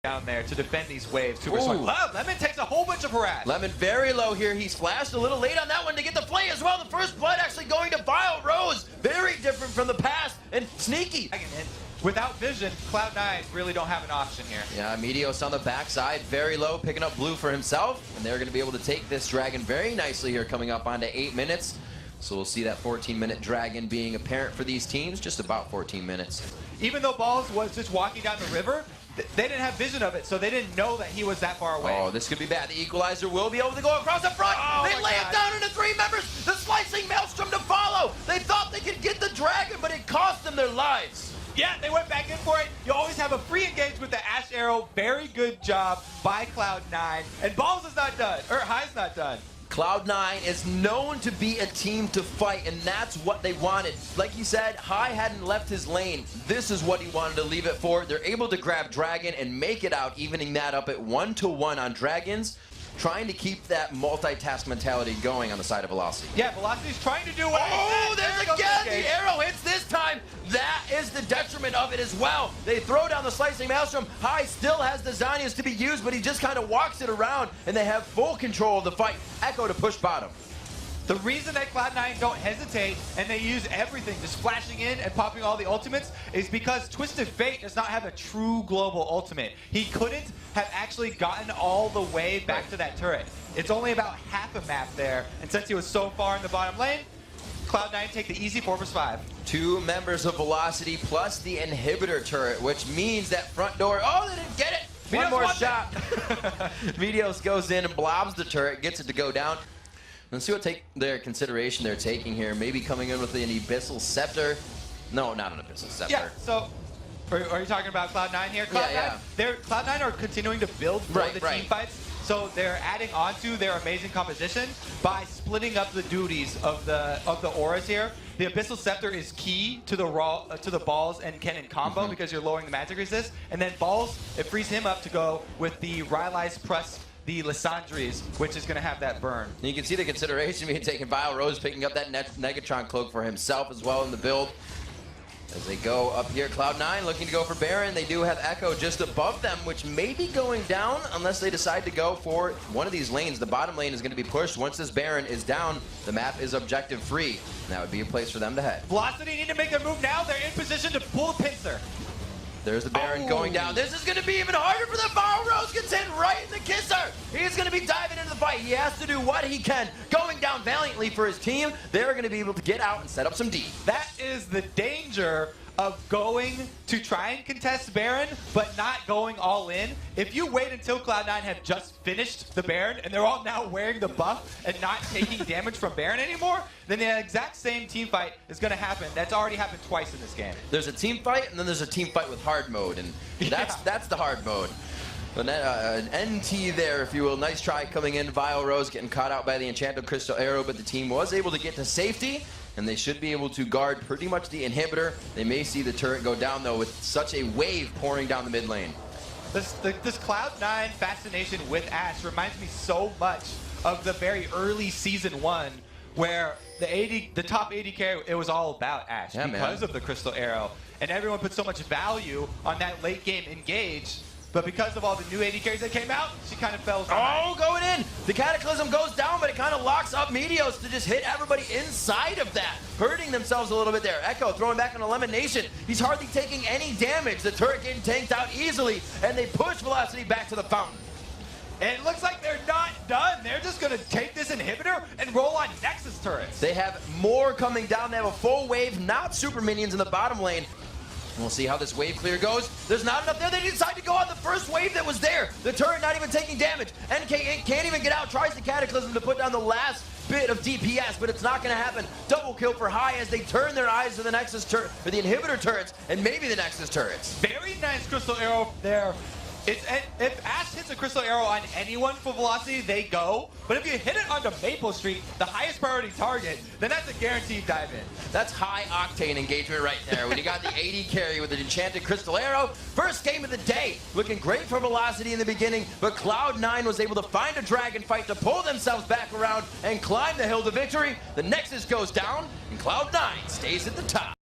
down there to defend these waves. Super smart. Wow, Lemon takes a whole bunch of harass. Lemon very low here. He's flashed a little late on that one to get the play as well. The first blood actually going to Vile Rose. Very different from the past and sneaky. Without vision, Cloud9 really don't have an option here. Yeah, Meteos on the backside, very low, picking up blue for himself. And they're going to be able to take this Dragon very nicely here, coming up onto 8 minutes. So we'll see that 14-minute Dragon being apparent for these teams, just about 14 minutes. Even though Balls was just walking down the river, they didn't have vision of it, so they didn't know that he was that far away. Oh, this could be bad. The Equalizer will be able to go across the front. Oh, they lay it down into 3 members. The slicing Maelstrom to follow. They thought they could get the Dragon, but it cost them their lives. Yeah, they went back in for it. You always have a free engage with the Ash Arrow. Very good job by Cloud9. And Balls is not done, or High's not done. Cloud9 is known to be a team to fight, and that's what they wanted. Like you said, High hadn't left his lane. This is what he wanted to leave it for. They're able to grab Dragon and make it out, evening that up at 1-1 on Dragons, trying to keep that multitask mentality going on the side of Velocity. Yeah, Velocity's trying to do what there's again! The arrow hits this time. That is the detriment of it as well. They throw down the slicing Maelstrom. High still has the Zhonya's to be used, but he just kind of walks it around, and they have full control of the fight. Echo to push bottom. The reason that Cloud9 don't hesitate and they use everything, just flashing in and popping all the ultimates, is because Twisted Fate does not have a true global ultimate. He couldn't have actually gotten all the way back to that turret. It's only about half a map there, and since he was so far in the bottom lane, Cloud9 take the easy 4 vs 5. 2 members of Velocity plus the inhibitor turret, which means that front door. Oh, they didn't get it. One more shot. Meteos goes in and blobs the turret, gets it to go down. Let's see what their consideration they're taking here. Maybe coming in with an Abyssal Scepter. No, not an Abyssal Scepter. Yeah, so are you talking about Cloud9 here? Cloud9, Cloud9 are continuing to build for the team fights. So they're adding on to their amazing composition by splitting up the duties of the auras here. The Abyssal Scepter is key to the Balls and Cannon combo because you're lowering the magic resist. And then Balls, it frees him up to go with the Rylai's plus the Lissandries, which is going to have that burn. And you can see the consideration being taken. Vile Rose picking up that Negatron cloak for himself as well in the build. As they go up here, Cloud9 looking to go for Baron. They do have Echo just above them, which may be going down unless they decide to go for one of these lanes. The bottom lane is going to be pushed. Once this Baron is down, the map is objective free. And that would be a place for them to head. Velocity need to make a move now. They're in position to pull the pincer. There's the Baron going down. This is going to be even harder for the Vile Rose. Gets hit right in the kisser. He's going to be diving into the fight. He has to do what he can. Going down valiantly for his team. They're going to be able to get out and set up some D. That is the danger of going to try and contest Baron, but not going all in. If you wait until Cloud9 have just finished the Baron, and they're all now wearing the buff and not taking damage from Baron anymore, then the exact same team fight is going to happen. That's already happened twice in this game. There's a team fight, and then there's a team fight with hard mode, and that's the hard mode. But an NT there, if you will. Nice try coming in. Vile Rose getting caught out by the Enchanted Crystal Arrow, but the team was able to get to safety, and they should be able to guard pretty much the inhibitor. They may see the turret go down, though, with such a wave pouring down the mid lane. This Cloud9 fascination with Ashe reminds me so much of the very early Season 1, where the top AD carry, it was all about Ashe because of the Crystal Arrow. And everyone put so much value on that late game engage. But because of all the new AD carries that came out, she kind of fell behind. Oh, going in! The Cataclysm goes down, but it kind of locks up Meteos to just hit everybody inside of that, hurting themselves a little bit there. Echo throwing back on Elimination. He's hardly taking any damage. The turret getting tanked out easily, and they push Velocity back to the fountain. And it looks like they're not done. They're just going to take this inhibitor and roll on Nexus turrets. They have more coming down. They have a full wave, not super minions in the bottom lane. We'll see how this wave clear goes. There's not enough there. They decide to go on the first wave that was there. The turret not even taking damage. NK can't even get out. Tries the Cataclysm to put down the last bit of DPS, but it's not going to happen. Double kill for High as they turn their eyes to the Nexus turret, or the inhibitor turrets, and maybe the Nexus turrets. Very nice Crystal Arrow there. If Ashe hits a Crystal Arrow on anyone for Velocity, they go. But if you hit it onto Maple Street, the highest priority target, then that's a guaranteed dive in. That's high octane engagement right there. When you got the AD carry with the Enchanted Crystal Arrow, first game of the day, looking great for Velocity in the beginning, but Cloud9 was able to find a dragon fight to pull themselves back around and climb the hill to victory. The Nexus goes down, and Cloud9 stays at the top.